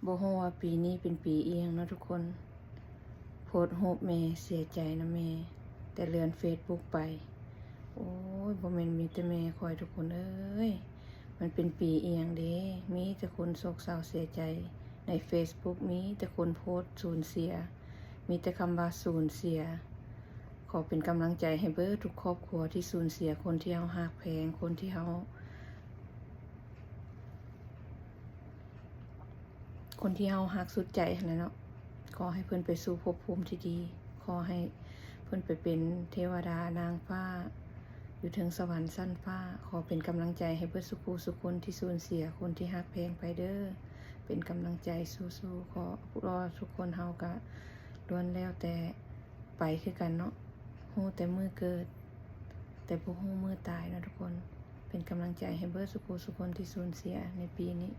บ่ฮู้ว่าปีนี้เป็นปีอีหยังเนาะทุกคนโพสต์รูปแม่เสียใจนะแม่แต่เลื่อน Facebook ไปโอ้ยบ่แม่นมีแต่แม่คอยทุกคนเอ้ยมันเป็นปีอีหยังเด้มีแต่คนโศกเศร้าเสียใจใน Facebook มีแต่คนโพสต์สูญเสียมีแต่คำว่าสูญเสียขอเป็นกำลังใจให้เบิดทุกครอบครัวที่สูญเสียคนที่เฮาฮักแพงคนที่เฮาฮักสุดใจหั่นแหละเนาะขอให้เพิ่นไปสู่ภพภูมิที่ดีขอให้เพิ่นไปเป็นเทวดานางฟ้าอยู่ถึงสวรรค์ชั้นฟ้าขอเป็นกำลังใจให้เบิดสุขูสุคนที่สูญเสียคนที่ฮักแพงไปเด้อเป็นกำลังใจสู้ๆขอพวกเราทุกคนเฮาก็ล้วนแล้วแต่ไปคือกันเนาะฮู้แต่มือเกิดแต่บ่ฮู้มือตายนะทุกคนเป็นกำลังใจให้เบิดสุขูสุคนที่สูญเสียในปีนี้